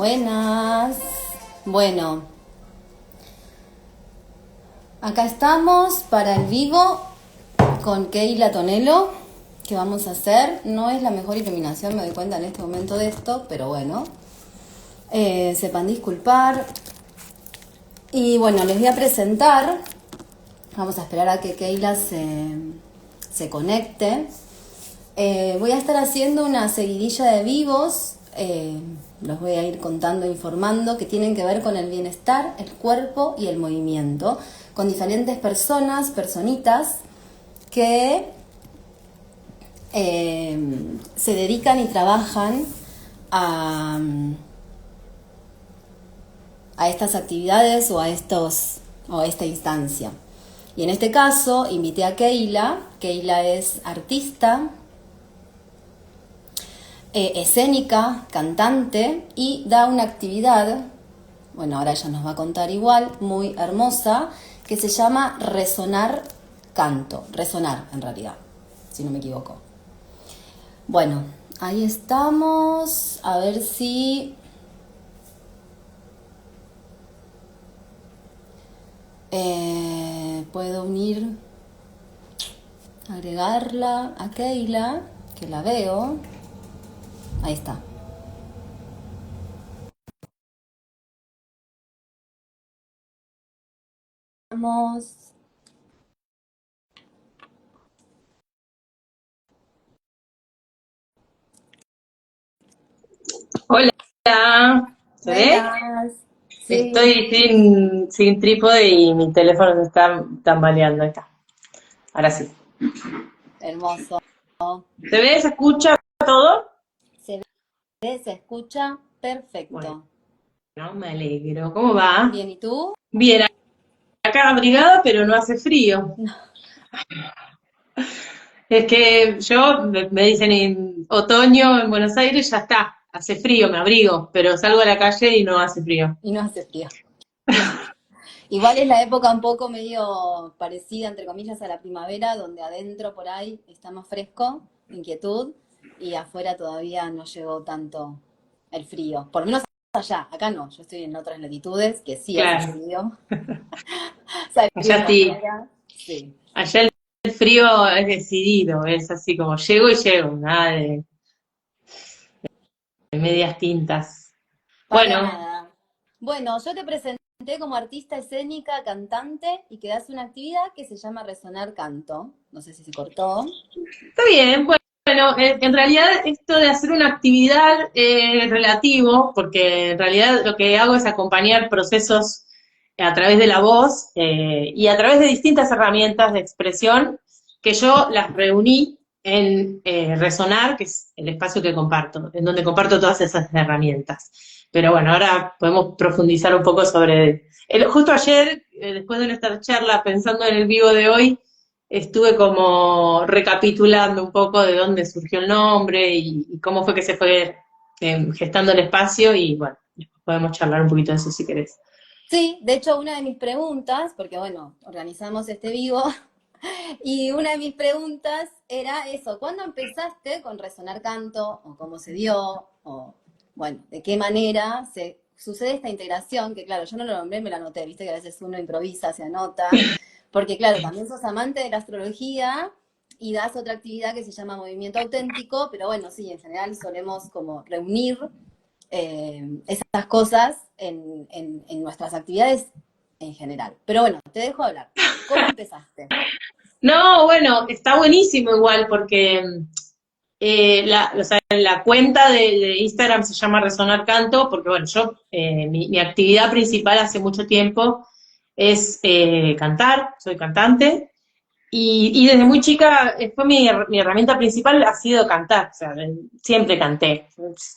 Buenas. Bueno, acá estamos para el vivo con Keila Tonelo. ¿Qué vamos a hacer? No es la mejor iluminación, me doy cuenta en este momento de esto, pero bueno. Sepan disculpar. Y bueno, les voy a presentar. Vamos a esperar a que Keila se conecte. Voy a estar haciendo una seguidilla de vivos. Los voy a ir contando, informando, que tienen que ver con el bienestar, el cuerpo y el movimiento, con diferentes personitas que se dedican y trabajan a estas actividades o a esta instancia. Y en este caso invité a Keila. Keila es artista, escénica, cantante, y da una actividad, bueno, ahora ella nos va a contar igual, muy hermosa, que se llama Resonar Canto. Resonar, en realidad, si no me equivoco. Bueno, ahí estamos. A ver si puedo agregarla a Keila, que la veo. Ahí está. Vamos. Hola, ¿se ve? Buenas. Sí, Estoy sin trípode y mi teléfono se está tambaleando. Ahí está. Ahora sí. hermoso. ¿Se ve? ¿Se escucha todo? Se ve, se escucha Bueno, perfecto. me alegro. ¿Cómo va? Bien, ¿y tú? Bien, acá abrigada, pero no hace frío. Es que me dicen en otoño en Buenos Aires ya está, hace frío, me abrigo, pero salgo a la calle y no hace frío. Y no hace frío. Claro. Igual es la época un poco medio parecida, entre comillas, a la primavera, donde adentro por ahí está más fresco, inquietud, y afuera todavía no llegó tanto el frío. Por lo menos allá, acá no. Yo estoy en otras latitudes que sí hace Claro, frío. allá Salimos sí. afuera. Sí, Allá el frío es decidido, es así como llego y llego, nada de medias tintas. para Bueno, nada. Bueno, yo te presenté como artista escénica, cantante, y que das una actividad que se llama Resonar Canto. No sé si se cortó. está bien, bueno, en realidad esto de hacer una actividad es relativo, porque en realidad lo que hago es acompañar procesos a través de la voz y a través de distintas herramientas de expresión que yo las reuní en Resonar, que es el espacio que comparto, en donde comparto todas esas herramientas. Pero bueno, ahora podemos profundizar un poco sobre... Justo ayer, después de nuestra charla, pensando en el vivo de hoy, estuve como recapitulando un poco de dónde surgió el nombre y cómo fue que se fue gestando el espacio y bueno, podemos charlar un poquito de eso si querés. Sí, de hecho, una de mis preguntas, porque bueno, organizamos este vivo, y una de mis preguntas era eso, ¿cuándo empezaste con Resonar Canto? ¿O cómo se dio? O, bueno, ¿de qué manera se sucede esta integración? Que claro, yo no lo nombré, me la anoté, viste que a veces uno improvisa, se anota, porque claro, también sos amante de la astrología y das otra actividad que se llama Movimiento Auténtico, pero bueno, sí, en general solemos como reunir esas cosas en nuestras actividades en general. Pero bueno, te dejo hablar. ¿Cómo empezaste? No, bueno, está buenísimo igual porque o sea, la cuenta de Instagram se llama Resonar Canto porque bueno, mi actividad principal hace mucho tiempo es cantar, soy cantante. Y desde muy chica fue mi herramienta principal ha sido cantar, o sea, siempre canté.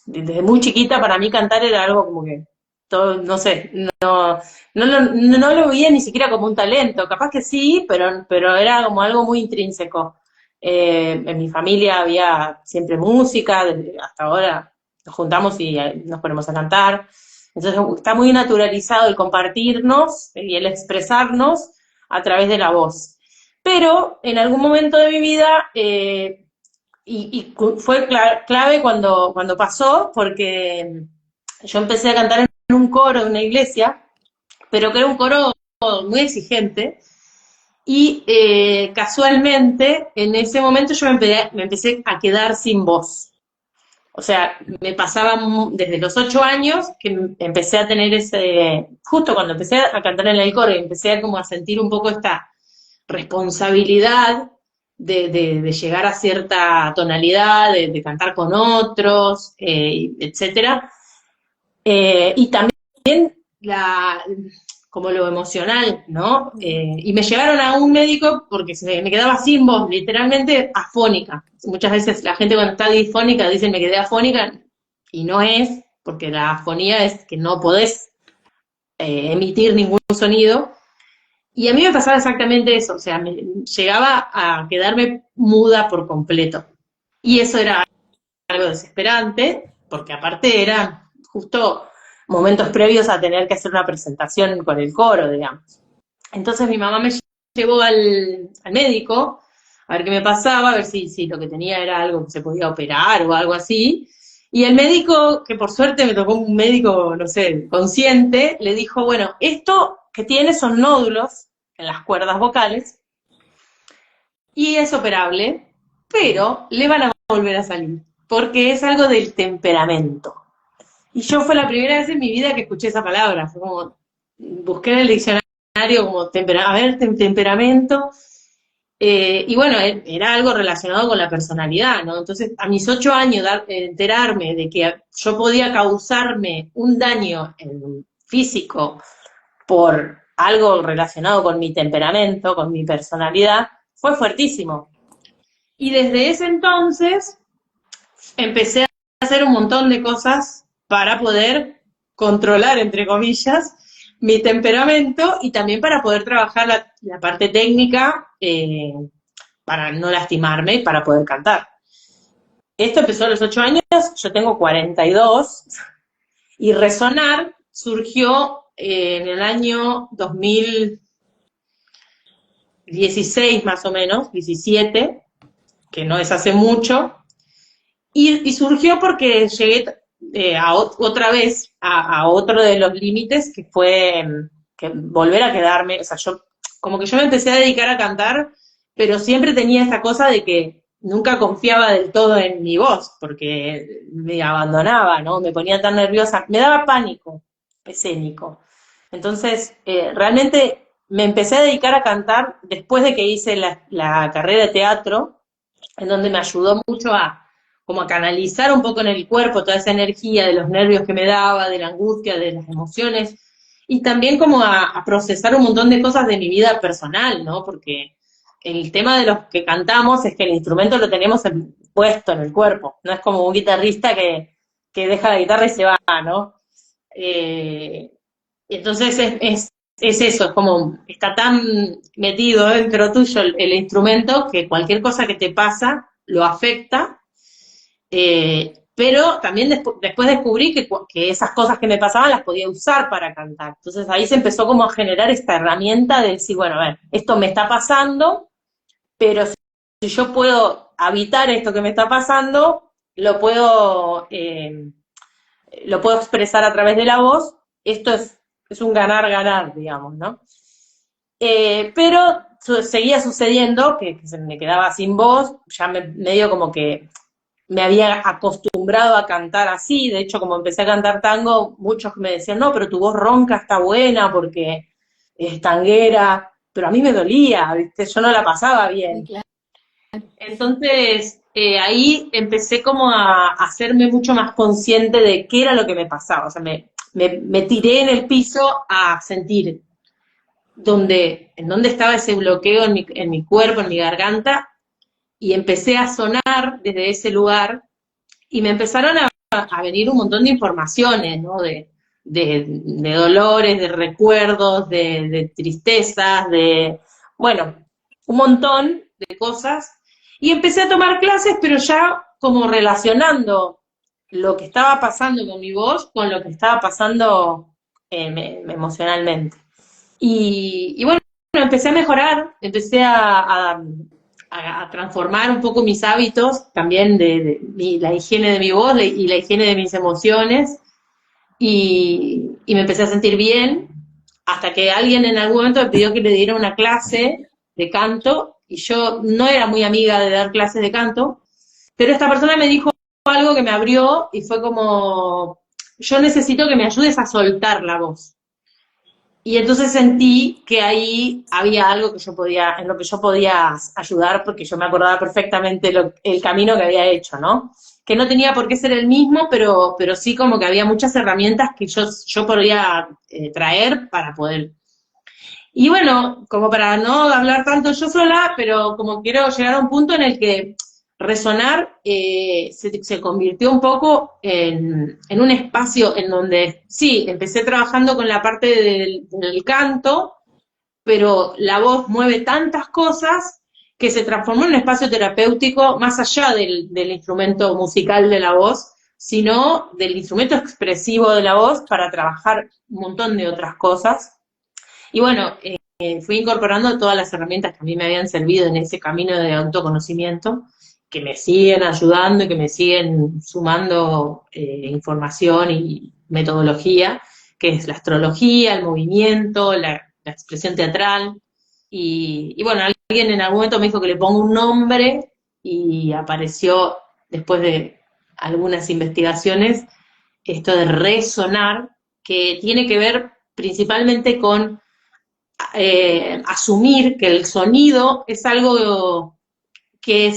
Desde muy chiquita para mí cantar era algo como que todo, no sé, no lo veía ni siquiera como un talento, capaz que sí, pero era como algo muy intrínseco. En mi familia había siempre música, hasta ahora nos juntamos y nos ponemos a cantar. Entonces está muy naturalizado el compartirnos y el expresarnos a través de la voz. Pero en algún momento de mi vida, fue clave cuando pasó, porque yo empecé a cantar en un coro de una iglesia, pero que era un coro muy exigente, y casualmente en ese momento yo me empecé a quedar sin voz. O sea, me pasaba desde los 8 años que empecé a tener justo cuando empecé a cantar en el coro y empecé a como a sentir un poco esta responsabilidad de llegar a cierta tonalidad, de cantar con otros, etcétera. Y también como lo emocional, ¿no? Y me llevaron a un médico porque me quedaba sin voz, literalmente afónica. Muchas veces la gente cuando está difónica dice me quedé afónica, y no es, porque la afonía es que no podés emitir ningún sonido. Y a mí me pasaba exactamente eso, o sea, me llegaba a quedarme muda por completo. Y eso era algo desesperante, porque aparte eran justo momentos previos a tener que hacer una presentación con el coro, digamos. Entonces mi mamá me llevó al médico a ver qué me pasaba, a ver si lo que tenía era algo que se podía operar o algo así. Y el médico, que por suerte me tocó un médico, no sé, consciente, le dijo, bueno, esto que tiene son nódulos en las cuerdas vocales y es operable, pero le van a volver a salir, porque es algo del temperamento. Y yo fue la primera vez en mi vida que escuché esa palabra, fue como, busqué en el diccionario como temperamento, y bueno, era algo relacionado con la personalidad, ¿no? Entonces, a mis 8 años, enterarme de que yo podía causarme un daño físico por algo relacionado con mi temperamento, con mi personalidad, fue fuertísimo. Y desde ese entonces empecé a hacer un montón de cosas para poder controlar, entre comillas, mi temperamento y también para poder trabajar la parte técnica para no lastimarme y para poder cantar. Esto empezó a los 8 años, yo tengo 42 y Resonar surgió en el año 2016 más o menos, 17, que no es hace mucho, y surgió porque llegué otra vez a otro de los límites que fue que volver a quedarme, o sea, como que yo me empecé a dedicar a cantar, pero siempre tenía esta cosa de que nunca confiaba del todo en mi voz, porque me abandonaba, ¿no? Me ponía tan nerviosa, me daba pánico escénico. Entonces, realmente me empecé a dedicar a cantar después de que hice la carrera de teatro, en donde me ayudó mucho como a canalizar un poco en el cuerpo toda esa energía de los nervios que me daba, de la angustia, de las emociones, y también como a procesar un montón de cosas de mi vida personal, ¿no? Porque el tema de los que cantamos es que el instrumento lo tenemos puesto en el cuerpo, no es como un guitarrista que deja la guitarra y se va, ¿no? Eh, entonces es eso, es como está tan metido dentro tuyo el instrumento que cualquier cosa que te pasa lo afecta, pero también después descubrí que esas cosas que me pasaban las podía usar para cantar. Entonces ahí se empezó como a generar esta herramienta de decir, bueno, a ver, esto me está pasando, pero si yo puedo habitar esto que me está pasando, lo puedo expresar a través de la voz. Esto es un ganar-ganar, digamos, ¿no? Pero seguía sucediendo que se me quedaba sin voz, ya medio como que me había acostumbrado a cantar así, de hecho como empecé a cantar tango, muchos me decían, no, pero tu voz ronca está buena porque es tanguera, pero a mí me dolía, ¿viste? Yo no la pasaba bien. Claro. Entonces, ahí empecé como a hacerme mucho más consciente de qué era lo que me pasaba, o sea, me tiré en el piso a sentir en dónde estaba ese bloqueo en mi cuerpo, en mi garganta, y empecé a sonar desde ese lugar y me empezaron a venir un montón de informaciones, ¿no? De dolores, de recuerdos, de tristezas, bueno, un montón de cosas. Y empecé a tomar clases, pero ya como relacionando lo que estaba pasando con mi voz con lo que estaba pasando emocionalmente. Y bueno, empecé a mejorar, empecé a transformar un poco mis hábitos, también la higiene de mi voz y la higiene de mis emociones. y me empecé a sentir bien, hasta que alguien en algún momento me pidió que le diera una clase de canto, y yo no era muy amiga de dar clases de canto, pero esta persona me dijo algo que me abrió y fue como, yo necesito que me ayudes a soltar la voz. Y entonces sentí que ahí había algo que yo podía, en lo que yo podía ayudar, porque yo me acordaba perfectamente el camino que había hecho, ¿no? Que no tenía por qué ser el mismo, pero sí como que había muchas herramientas que yo podía traer para poder. Y bueno, como para no hablar tanto yo sola, pero como quiero llegar a un punto en el que Resonar se convirtió un poco en un espacio en donde, sí, empecé trabajando con la parte del canto, pero la voz mueve tantas cosas que se transformó en un espacio terapéutico más allá del instrumento musical de la voz, sino del instrumento expresivo de la voz para trabajar un montón de otras cosas. Y bueno, fui incorporando todas las herramientas que a mí me habían servido en ese camino de autoconocimiento, que me siguen ayudando y que me siguen sumando información y metodología, que es la astrología, el movimiento, la expresión teatral. Y bueno, alguien en algún momento me dijo que le ponga un nombre y apareció, después de algunas investigaciones, esto de resonar, que tiene que ver principalmente con asumir que el sonido es algo que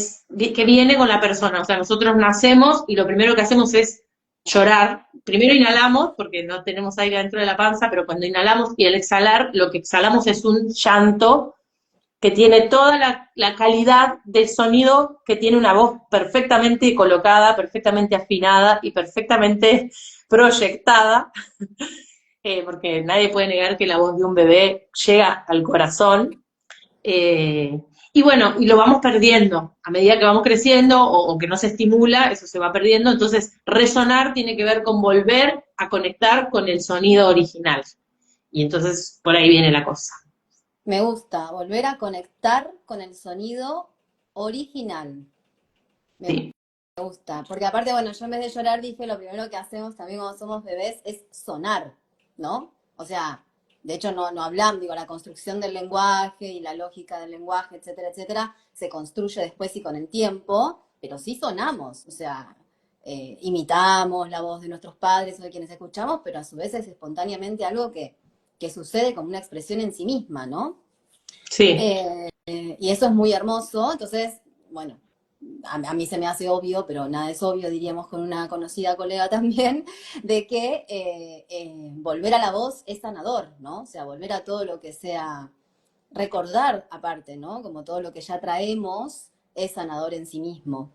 viene con la persona. O sea, nosotros nacemos y lo primero que hacemos es llorar. Primero inhalamos, porque no tenemos aire dentro de la panza, pero cuando inhalamos y al exhalar, lo que exhalamos es un llanto que tiene toda la calidad del sonido que tiene una voz perfectamente colocada, perfectamente afinada y perfectamente proyectada, porque nadie puede negar que la voz de un bebé llega al corazón. eh, y bueno, y lo vamos perdiendo a medida que vamos creciendo o que no se estimula, eso se va perdiendo. Entonces, resonar tiene que ver con volver a conectar con el sonido original. Y entonces, por ahí viene la cosa. Me gusta volver a conectar con el sonido original. Me Sí, gusta. Porque aparte, bueno, yo en vez de llorar dije, lo primero que hacemos también cuando somos bebés es sonar, ¿no? O sea, de hecho no hablamos, digo, la construcción del lenguaje y la lógica del lenguaje, etcétera, etcétera, se construye después y con el tiempo, pero sí sonamos, o sea, imitamos la voz de nuestros padres o de quienes escuchamos, pero a su vez es espontáneamente algo que sucede como una expresión en sí misma, ¿no? sí. Y eso es muy hermoso, entonces, bueno, a mí se me hace obvio, pero nada es obvio, diríamos con una conocida colega también, de que volver a la voz es sanador, ¿no? O sea, volver a todo lo que sea, recordar aparte, ¿no? Como todo lo que ya traemos es sanador en sí mismo.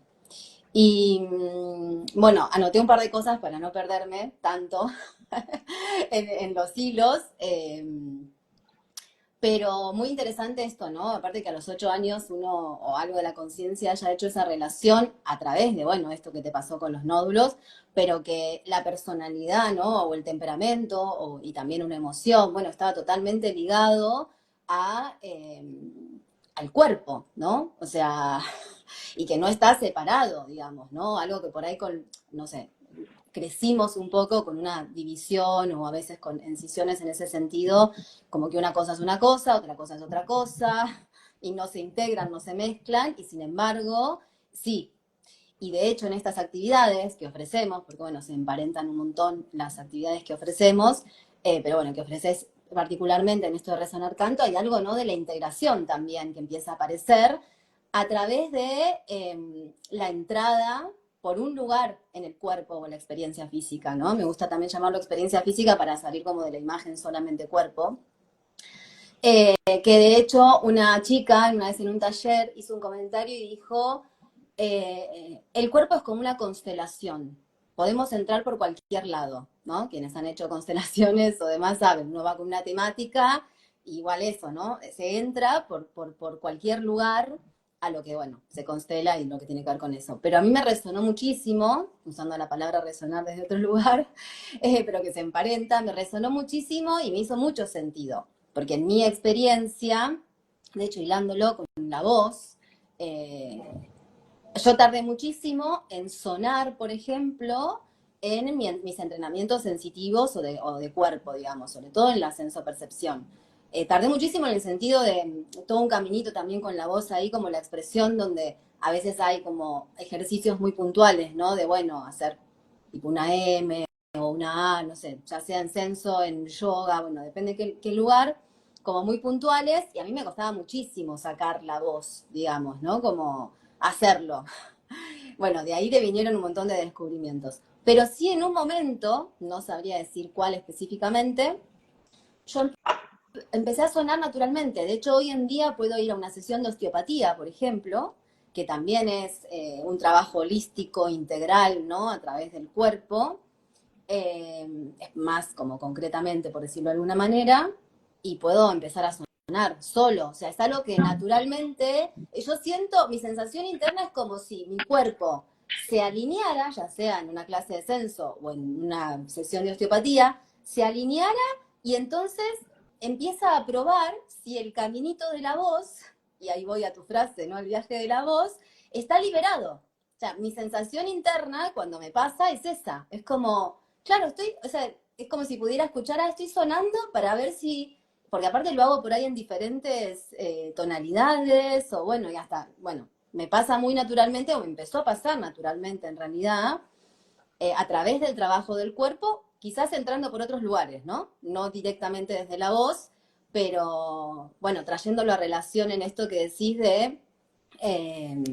Y bueno, anoté un par de cosas para no perderme tanto en los hilos. Pero muy interesante esto, ¿no? Aparte que a los 8 años uno o algo de la conciencia haya hecho esa relación a través de, bueno, esto que te pasó con los nódulos, pero que la personalidad, ¿no? O el temperamento y también una emoción, bueno, estaba totalmente ligado a, al cuerpo, ¿no? O sea, y que no está separado, digamos, ¿no? Algo que por ahí con, no sé, crecimos un poco con una división o a veces con incisiones en ese sentido, como que una cosa es una cosa, otra cosa es otra cosa, y no se integran, no se mezclan, y sin embargo, sí. Y de hecho en estas actividades que ofrecemos, porque bueno, se emparentan un montón las actividades que ofrecemos, pero bueno, que ofreces particularmente en esto de Resonar Canto, hay algo, ¿no? De la integración también que empieza a aparecer a través de la entrada por un lugar en el cuerpo o la experiencia física, ¿no? Me gusta también llamarlo experiencia física para salir como de la imagen solamente cuerpo. Que de hecho una chica una vez en un taller hizo un comentario y dijo, el cuerpo es como una constelación, podemos entrar por cualquier lado, ¿no? Quienes han hecho constelaciones o demás saben, uno va con una temática, igual eso, ¿no? Se entra por cualquier lugar a lo que, bueno, se constela y lo que tiene que ver con eso. Pero a mí me resonó muchísimo, usando la palabra resonar desde otro lugar, pero que se emparenta, me resonó muchísimo y me hizo mucho sentido, porque en mi experiencia, de hecho hilándolo con la voz, yo tardé muchísimo en sonar, por ejemplo, en mis entrenamientos sensitivos o de cuerpo, digamos, sobre todo en la sensopercepción. Tardé muchísimo en el sentido de todo un caminito también con la voz ahí, como la expresión, donde a veces hay como ejercicios muy puntuales, ¿no? De, bueno, hacer tipo una M o una A, no sé, ya sea en senso, en yoga, bueno, depende de qué lugar, como muy puntuales, y a mí me costaba muchísimo sacar la voz, digamos, ¿no? Como hacerlo. Bueno, de ahí te vinieron un montón de descubrimientos. Pero sí en un momento, no sabría decir cuál específicamente, yo empecé a sonar naturalmente. De hecho, hoy en día puedo ir a una sesión de osteopatía, por ejemplo, que también es un trabajo holístico, integral, ¿no? A través del cuerpo, es más como concretamente, por decirlo de alguna manera, y puedo empezar a sonar solo. O sea, es algo que naturalmente, yo siento, mi sensación interna es como si mi cuerpo se alineara, ya sea en una clase de censo o en una sesión de osteopatía, se alineara y entonces empieza a probar si el caminito de la voz, y ahí voy a tu frase, ¿no? El viaje de la voz, está liberado. O sea, mi sensación interna cuando me pasa es esa. Es como, claro, o sea, es como si pudiera escuchar, estoy sonando para ver si, porque aparte lo hago por ahí en diferentes tonalidades, o bueno, y hasta, bueno, me pasa muy naturalmente, o me empezó a pasar naturalmente en realidad, a través del trabajo del cuerpo, quizás entrando por otros lugares, ¿no? No directamente desde la voz, pero bueno, trayéndolo a relación en esto que decís eh,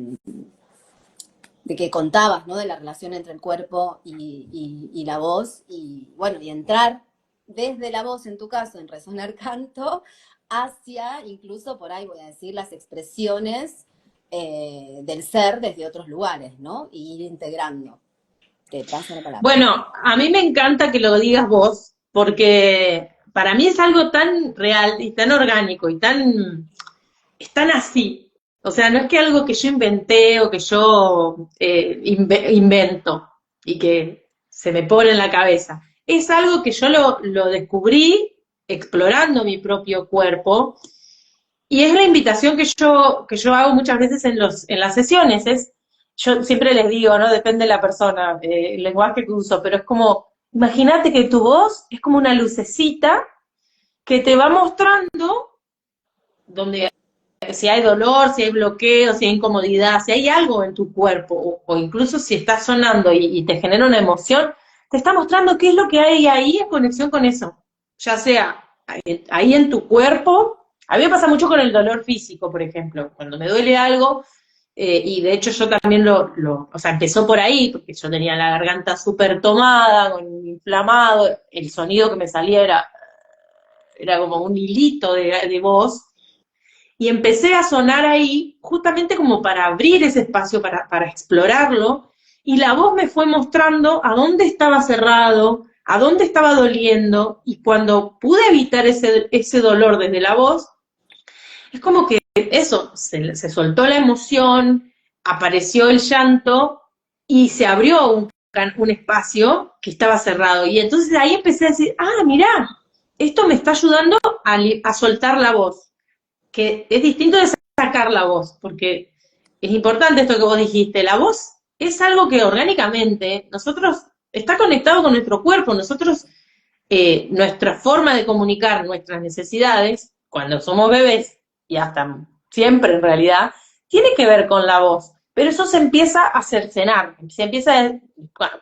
de que contabas, ¿no? De la relación entre el cuerpo y la voz, y bueno, y entrar desde la voz, en tu caso, en Resonar Canto, hacia incluso, por ahí voy a decir, las expresiones del ser desde otros lugares, ¿no? Y ir integrando. Te paso la palabra. Bueno, a mí me encanta que lo digas vos, porque para mí es algo tan real y tan orgánico y es tan así. O sea, no es que algo que yo inventé o que yo invento y que se me pone en la cabeza. Es algo que yo lo descubrí explorando mi propio cuerpo y es la invitación que yo hago muchas veces en las sesiones. Yo siempre les digo, ¿no? Depende de la persona, el lenguaje que uso, pero es como, imagínate que tu voz es como una lucecita que te va mostrando donde si hay dolor, si hay bloqueo, si hay incomodidad, si hay algo en tu cuerpo, o incluso si estás sonando y te genera una emoción, te está mostrando qué es lo que hay ahí en conexión con eso. Ya sea ahí en tu cuerpo, a mí me pasa mucho con el dolor físico, por ejemplo, cuando me duele algo, y de hecho yo también o sea, empezó por ahí, porque yo tenía la garganta súper tomada, con inflamado, el sonido que me salía era como un hilito de voz, y empecé a sonar ahí justamente como para abrir ese espacio, para explorarlo, y la voz me fue mostrando a dónde estaba cerrado, a dónde estaba doliendo, y cuando pude evitar ese dolor desde la voz, es como que eso, se soltó la emoción, apareció el llanto, y se abrió un espacio que estaba cerrado, y entonces ahí empecé a decir, mirá, esto me está ayudando a soltar la voz, que es distinto de sacar la voz, porque es importante esto que vos dijiste, la voz es algo que orgánicamente nosotros está conectado con nuestro cuerpo, nosotros, nuestra forma de comunicar nuestras necesidades, cuando somos bebés, y hasta siempre en realidad, tiene que ver con la voz, pero eso se empieza a cercenar,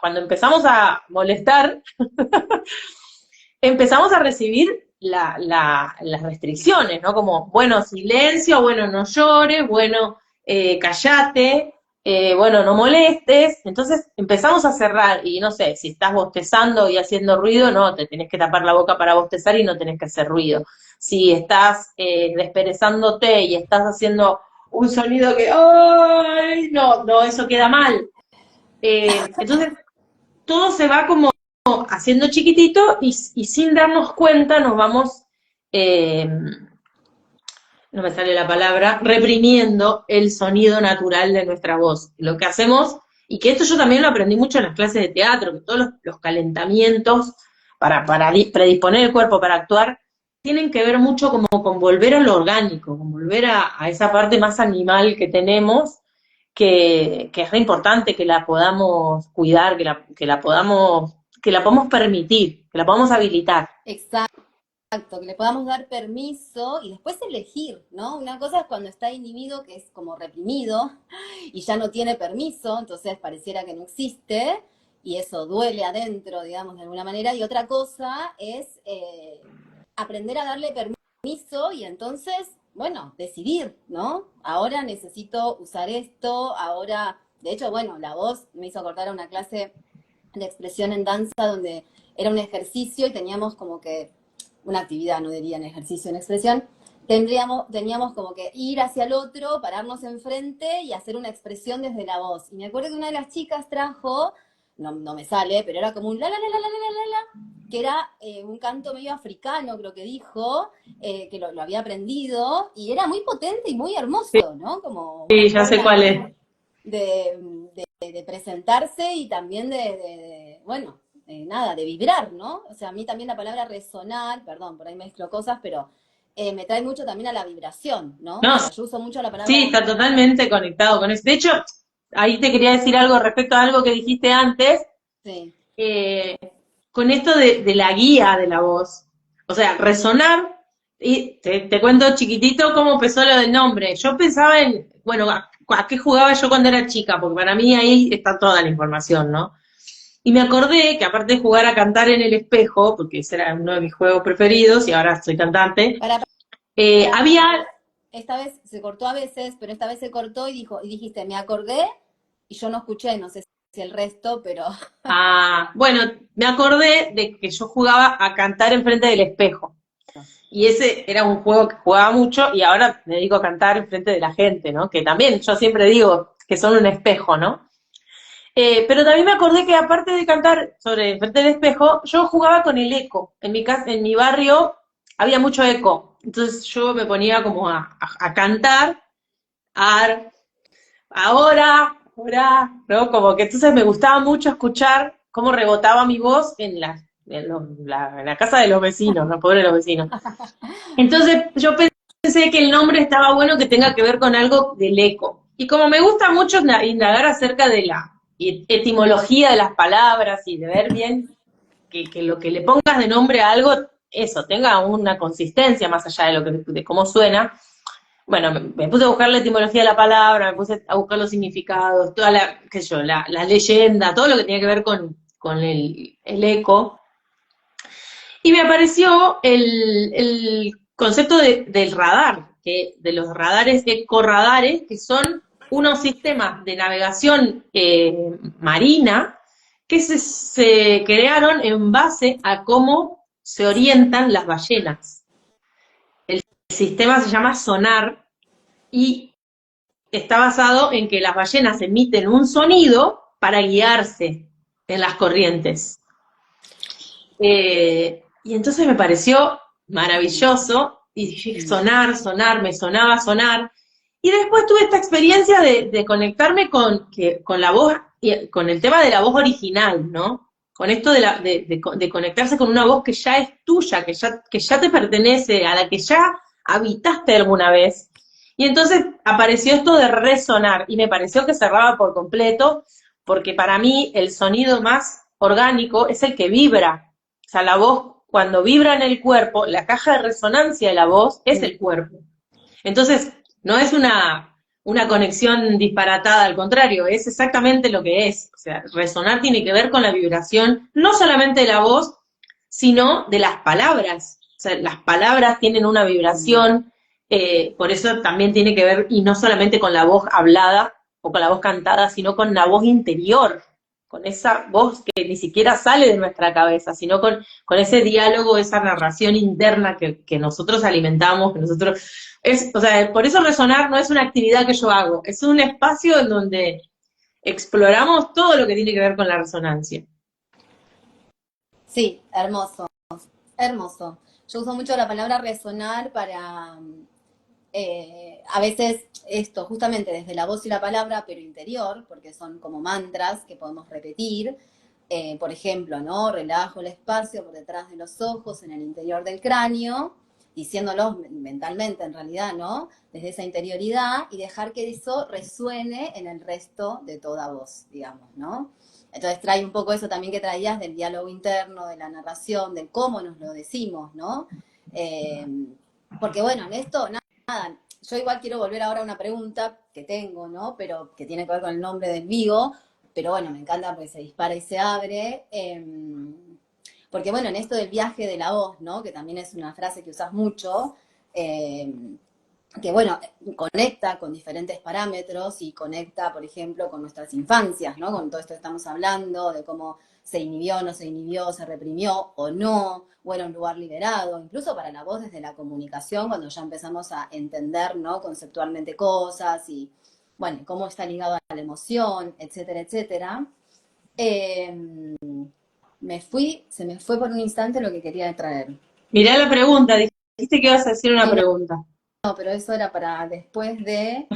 cuando empezamos a molestar, empezamos a recibir las restricciones, ¿no? Como, bueno, silencio, bueno, no llores, bueno, callate, bueno, no molestes. Entonces empezamos a cerrar y no sé, si estás bostezando y haciendo ruido, no, te tenés que tapar la boca para bostezar y no tenés que hacer ruido. Si estás desperezándote y estás haciendo un sonido que, ¡ay! No, no, eso queda mal. Entonces, todo se va como haciendo chiquitito y sin darnos cuenta nos vamos, no me sale la palabra, reprimiendo el sonido natural de nuestra voz. Lo que hacemos, y que esto yo también lo aprendí mucho en las clases de teatro, que todos los calentamientos para predisponer el cuerpo para actuar, tienen que ver mucho como con volver a lo orgánico, con volver a esa parte más animal que tenemos, que es re importante que la podamos cuidar, que la podamos permitir, que la podamos habilitar. Exacto, que le podamos dar permiso y después elegir, ¿no? Una cosa es cuando está inhibido, que es como reprimido y ya no tiene permiso, entonces pareciera que no existe y eso duele adentro, digamos, de alguna manera. Y otra cosa es aprender a darle permiso y entonces, bueno, decidir, ¿no? Ahora necesito usar esto, ahora, de hecho, bueno, la voz me hizo acordar a una clase de expresión en danza donde era un ejercicio y teníamos como que una actividad, no diría en ejercicio, en expresión, teníamos como que ir hacia el otro, pararnos enfrente y hacer una expresión desde la voz. Y me acuerdo que una de las chicas trajo, no me sale, pero era como un la la la la la la la la, que era un canto medio africano, creo que dijo, que lo había aprendido, y era muy potente y muy Sí, hermoso, ¿no? Como una sí, ya sé forma cuál es. de presentarse y también bueno, nada, de vibrar, ¿no? O sea, a mí también la palabra resonar, perdón, por ahí mezclo cosas, pero me trae mucho también a la vibración, ¿no? O No, sea, yo uso mucho la sí, palabra, está totalmente conectado con eso. De hecho, ahí te quería decir algo respecto a algo que dijiste antes, sí, eh, con esto de la guía de la voz. O sea, resonar, y te cuento chiquitito cómo empezó lo del nombre. Yo pensaba en, bueno, a qué jugaba yo cuando era chica, porque para mí ahí está toda la información, ¿no? Y me acordé que aparte de jugar a cantar en el espejo, porque ese era uno de mis juegos preferidos y ahora soy cantante, para, había, esta vez se cortó a veces, pero esta vez se cortó y dijiste, me acordé, y yo no escuché, no sé si el resto, pero bueno, me acordé de que yo jugaba a cantar enfrente del espejo. Y ese era un juego que jugaba mucho y ahora me dedico a cantar enfrente de la gente, ¿no? Que también yo siempre digo que son un espejo, ¿no? Pero también me acordé que aparte de cantar sobre frente del espejo, yo jugaba con el eco. En mi casa, en mi barrio había mucho eco. Entonces yo me ponía como a cantar, a, ahora, ¿no? Como que entonces me gustaba mucho escuchar cómo rebotaba mi voz en la casa de los vecinos, no pobre los vecinos. Entonces yo pensé que el nombre estaba bueno que tenga que ver con algo del eco. Y como me gusta mucho indagar acerca de la etimología de las palabras y de ver bien que lo que le pongas de nombre a algo, eso, tenga una consistencia más allá de, de cómo suena. Bueno, me puse a buscar la etimología de la palabra, me puse a buscar los significados, toda la, qué sé yo, la leyenda, todo lo que tenía que ver con el eco. Y me apareció el concepto del radar, de los radares ecorradares, que son unos sistemas de navegación marina que se crearon en base a cómo se orientan las ballenas. El sistema se llama sonar y está basado en que las ballenas emiten un sonido para guiarse en las corrientes. Y entonces me pareció maravilloso y dije, sonar, sonar, me sonaba sonar. Y después tuve esta experiencia de conectarme con la voz, con el tema de la voz original, ¿no? Con esto de conectarse con una voz que ya es tuya, que ya te pertenece, a la que ya habitaste alguna vez. Y entonces apareció esto de resonar y me pareció que cerraba por completo, porque para mí el sonido más orgánico es el que vibra. O sea, la voz, cuando vibra en el cuerpo, la caja de resonancia de la voz es el cuerpo. Entonces, no es una conexión disparatada, al contrario, es exactamente lo que es. O sea, resonar tiene que ver con la vibración, no solamente de la voz, sino de las palabras. O sea, las palabras tienen una vibración, por eso también tiene que ver, y no solamente con la voz hablada o con la voz cantada, sino con la voz interior, con esa voz que ni siquiera sale de nuestra cabeza, sino con ese diálogo, esa narración interna que nosotros alimentamos, que nosotros... o sea, por eso resonar no es una actividad que yo hago, es un espacio en donde exploramos todo lo que tiene que ver con la resonancia. sí, hermoso, hermoso. Yo uso mucho la palabra resonar para, a veces esto, justamente desde la voz y la palabra, pero interior, porque son como mantras que podemos repetir. Por ejemplo, ¿no? Relajo el espacio por detrás de los ojos, en el interior del cráneo. diciéndolos mentalmente en realidad, ¿no? Desde esa interioridad y dejar que eso resuene en el resto de toda voz, digamos, ¿no? Entonces trae un poco eso también que traías del diálogo interno, de la narración, de cómo nos lo decimos, ¿no? Eh, porque bueno, en esto, nada, yo igual quiero volver ahora a una pregunta que tengo, ¿no? Pero que tiene que ver con el nombre del vivo, pero bueno, me encanta porque se dispara y se abre. Porque bueno, en esto del viaje de la voz, ¿no? Que también es una frase que usas mucho, eh, que bueno, conecta con diferentes parámetros y conecta, por ejemplo, con nuestras infancias, ¿no? Con todo esto que estamos hablando, de cómo se inhibió, no se inhibió, se reprimió o no, o era un lugar liberado, incluso para la voz desde la comunicación, cuando ya empezamos a entender, ¿no? Conceptualmente cosas y, bueno, cómo está ligado a la emoción, etcétera, etcétera. Se me fue por un instante lo que quería traer. Mirá la pregunta, dijiste que ibas a decir una Sí, pregunta. no, pero eso era para después eh,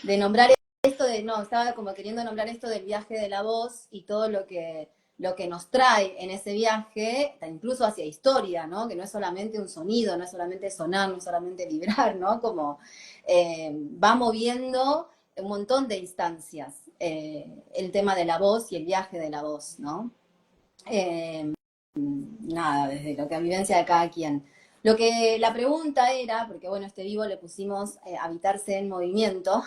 de nombrar esto de, no, estaba como queriendo nombrar esto del viaje de la voz y todo lo que nos trae en ese viaje, incluso hacia historia, ¿no? Que no es solamente un sonido, no es solamente sonar, no es solamente vibrar, ¿no? Como va moviendo un montón de instancias el tema de la voz y el viaje de la voz, ¿no? Eh, nada, desde lo que vivencia de cada quien. Lo que la pregunta era, porque bueno, este vivo le pusimos habitarse en movimiento,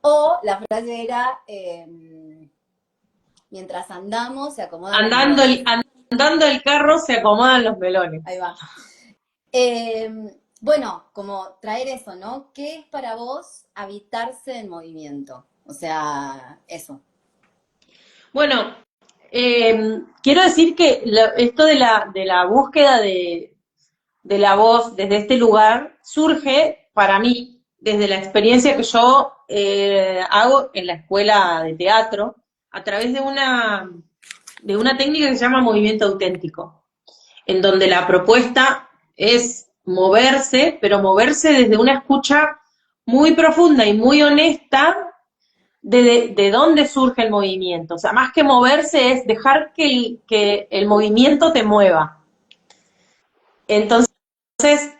o la frase era, mientras andamos se acomodan los Andando melones. andando el carro se acomodan los melones. Ahí va. Bueno, como traer eso, ¿no? ¿Qué es para vos habitarse en movimiento? O sea, eso. Bueno, quiero decir que esto de la búsqueda de la voz desde este lugar surge para mí desde la experiencia que yo hago en la escuela de teatro a través de una técnica que se llama movimiento auténtico, en donde la propuesta es moverse, pero moverse desde una escucha muy profunda y muy honesta de dónde surge el movimiento. O sea, más que moverse es dejar que el movimiento te mueva. Entonces,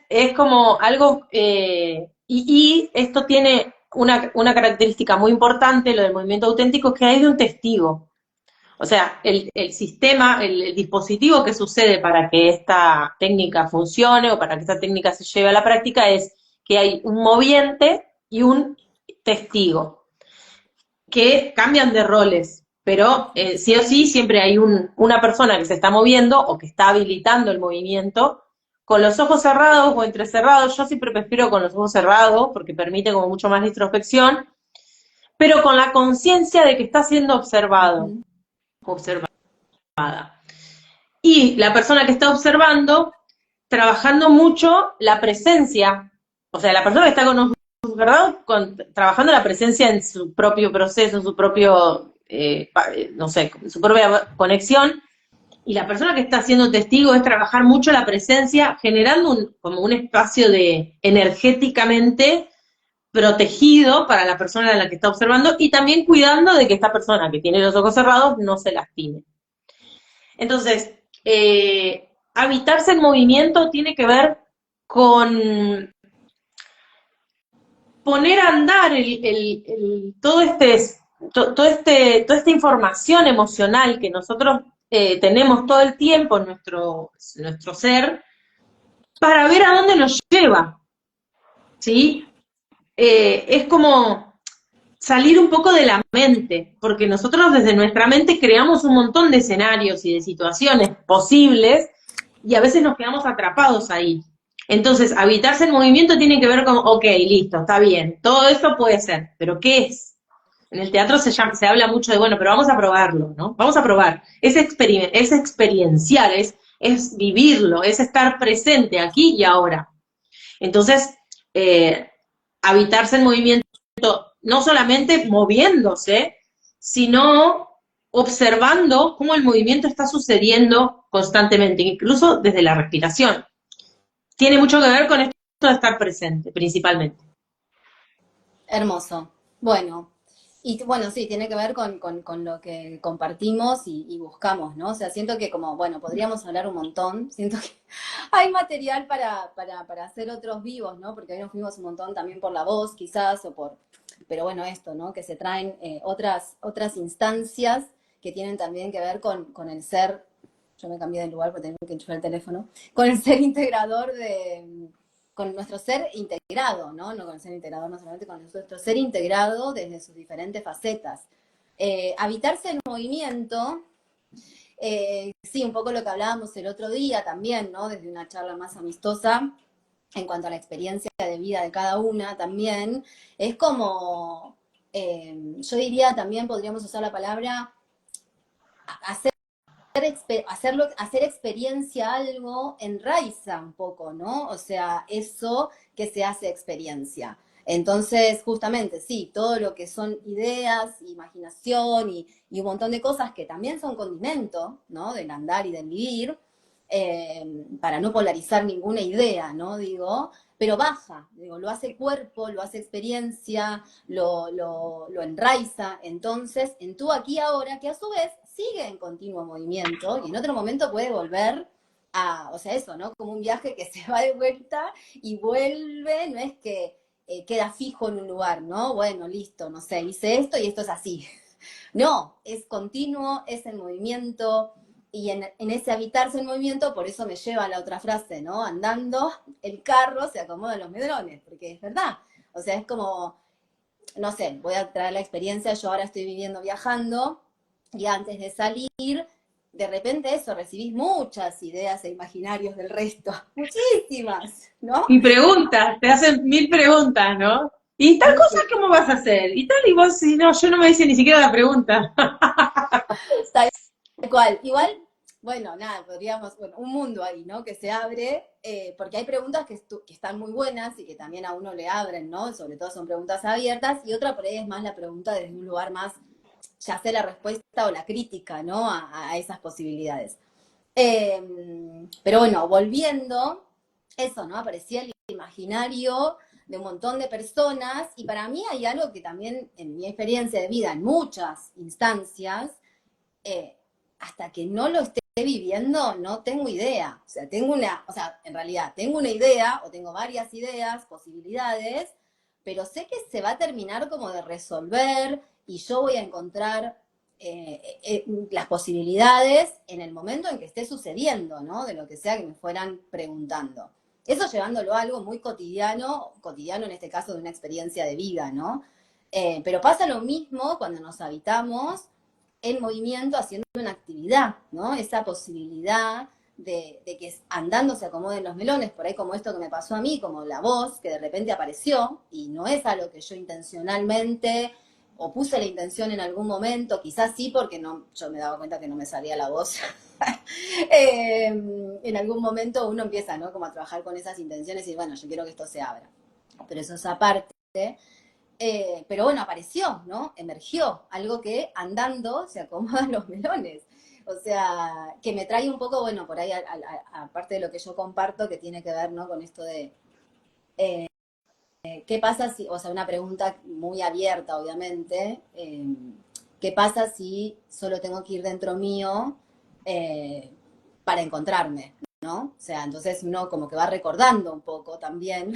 es como algo, y esto tiene una característica muy importante, lo del movimiento auténtico, es que hay de un testigo. O sea, el sistema, el dispositivo que sucede para que esta técnica funcione o para que esta técnica se lleve a la práctica es que hay un moviente y un testigo que cambian de roles, pero sí o sí siempre hay una persona que se está moviendo o que está habilitando el movimiento con los ojos cerrados o entrecerrados. Yo siempre prefiero con los ojos cerrados porque permite como mucho más introspección, pero con la conciencia de que está siendo observado, observada. Y la persona que está observando, trabajando mucho la presencia, o sea, la persona que está con los ojos cerrados, trabajando la presencia en su propio proceso, en su propio, no sé, su propia conexión, y la persona que está siendo testigo es trabajar mucho la presencia, generando como un espacio de energéticamente protegido para la persona a la que está observando y también cuidando de que esta persona que tiene los ojos cerrados no se lastime. Entonces, habitarse en movimiento tiene que ver con poner a andar toda esta información emocional que nosotros tenemos todo el tiempo en nuestro ser para ver a dónde nos lleva, ¿sí? Es como salir un poco de la mente, porque nosotros desde nuestra mente creamos un montón de escenarios y de situaciones posibles y a veces nos quedamos atrapados ahí. Entonces, habitarse en movimiento tiene que ver con, ok, listo, está bien, todo eso puede ser, pero ¿qué es? En el teatro se habla mucho de, bueno, pero vamos a probarlo, ¿no? Vamos a probar. Es experiencial, es vivirlo, es estar presente aquí y ahora. Entonces, habitarse en movimiento no solamente moviéndose, sino observando cómo el movimiento está sucediendo constantemente, incluso desde la respiración. Tiene mucho que ver con esto de estar presente, principalmente. Hermoso. Bueno, Y bueno, sí, tiene que ver con lo que compartimos y buscamos, ¿no? O sea, siento que como, bueno, podríamos hablar un montón, siento que hay material para hacer otros vivos, ¿no? Porque hoy nos fuimos un montón también por la voz, quizás, pero bueno, esto, ¿no? Que se traen otras instancias que tienen también que ver con el ser, yo me cambié de lugar porque tengo que enchufar el teléfono, con el ser integrador con nuestro ser integrado, ¿no? No con el ser integrador, no solamente con nuestro ser integrado desde sus diferentes facetas. Habitarse en movimiento, sí, un poco lo que hablábamos el otro día también, ¿no? Desde una charla más amistosa, en cuanto a la experiencia de vida de cada una también, es como, yo diría también podríamos usar la palabra hacer hacer experiencia algo enraiza un poco, ¿no? O sea, eso que se hace experiencia. Entonces, justamente, sí, todo lo que son ideas, imaginación y un montón de cosas que también son condimento, ¿no? Del andar y del vivir, para no polarizar ninguna idea, ¿no? Digo, pero baja, digo, lo hace cuerpo, lo hace experiencia, lo enraiza, entonces, en tu aquí y ahora, que a su vez sigue en continuo movimiento y en otro momento puede volver o sea, eso, ¿no? Como un viaje que se va de vuelta y vuelve, no es que queda fijo en un lugar, ¿no? Bueno, listo, no sé, hice esto y esto es así. No, es continuo, es en movimiento, y en ese habitarse en movimiento, por eso me lleva a la otra frase, ¿no? Andando, el carro se acomoda en los medrones, porque es verdad. O sea, es como, no sé, voy a traer la experiencia, yo ahora estoy viviendo viajando, y antes de salir, de repente eso, recibís muchas ideas e imaginarios del resto, muchísimas, ¿no? Y preguntas, te hacen mil preguntas, ¿no? ¿Y tal cosa cómo vas a hacer? Y tal, y vos, si no, yo no me hice ni siquiera la pregunta. Tal cual. Igual, bueno, nada, podríamos, bueno, un mundo ahí, ¿no? Que se abre, porque hay preguntas que están muy buenas y que también a uno le abren, ¿no? Sobre todo son preguntas abiertas, y otra por ahí es más la pregunta desde un lugar más, ya sea la respuesta o la crítica, ¿no? A esas posibilidades. Pero bueno, volviendo, eso, ¿no? Aparecía el imaginario de un montón de personas, y para mí hay algo que también en mi experiencia de vida, en muchas instancias, eh, hasta que no lo esté viviendo, no tengo idea. O sea, en realidad tengo una idea o tengo varias ideas, posibilidades, pero sé que se va a terminar como de resolver y yo voy a encontrar las posibilidades en el momento en que esté sucediendo, ¿no? De lo que sea que me fueran preguntando. Eso llevándolo a algo muy cotidiano en este caso de una experiencia de vida, ¿no? Pero pasa lo mismo cuando nos habitamos en movimiento haciendo una actividad, ¿no? Esa posibilidad de que andando se acomoden los melones, por ahí como esto que me pasó a mí, como la voz que de repente apareció, y no es algo que yo intencionalmente o puse la intención en algún momento, quizás sí porque no, yo me daba cuenta que no me salía la voz. En algún momento uno empieza, ¿no? Como a trabajar con esas intenciones y bueno, yo quiero que esto se abra. Pero eso es aparte. Pero bueno, apareció, ¿no? Emergió, algo que andando se acomodan los melones. O sea, que me trae un poco, bueno, por ahí, aparte de lo que yo comparto, que tiene que ver, ¿no? Con esto de, ¿qué pasa si, o sea, una pregunta muy abierta, obviamente, ¿qué pasa si solo tengo que ir dentro mío eh, para encontrarme, ¿no? O sea, entonces uno como que va recordando un poco también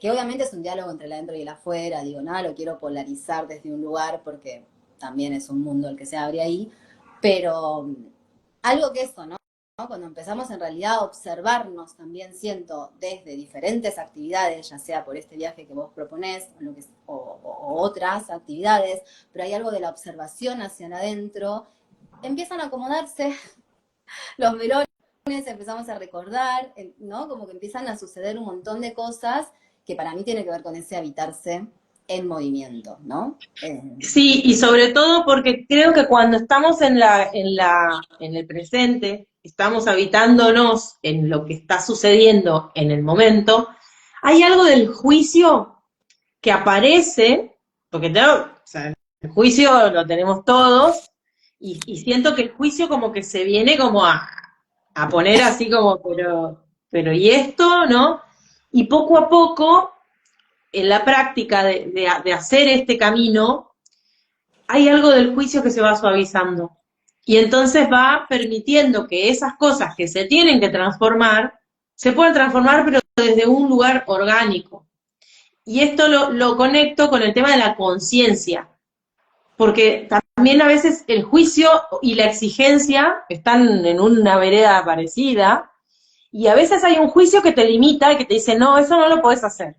que obviamente es un diálogo entre el adentro y el afuera, digo, nada, lo quiero polarizar desde un lugar porque también es un mundo el que se abre ahí, pero algo que eso, ¿no? Cuando empezamos en realidad a observarnos, también siento desde diferentes actividades, ya sea por este viaje que vos proponés o otras actividades, pero hay algo de la observación hacia adentro, empiezan a acomodarse los melones, empezamos a recordar, ¿no? Como que empiezan a suceder un montón de cosas que para mí tiene que ver con ese habitarse en movimiento, ¿no? Sí, y sobre todo porque creo que cuando estamos en el presente, estamos habitándonos en lo que está sucediendo en el momento, hay algo del juicio que aparece, porque o sea, el juicio lo tenemos todos, y siento que el juicio como que se viene como a poner así como, pero ¿y esto, no? Y poco a poco, en la práctica de hacer este camino, hay algo del juicio que se va suavizando. Y entonces va permitiendo que esas cosas que se tienen que transformar, se puedan transformar, pero desde un lugar orgánico. Y esto lo conecto con el tema de la conciencia, porque también a veces el juicio y la exigencia están en una vereda parecida, y a veces hay un juicio que te limita y que te dice, no, eso no lo podés hacer.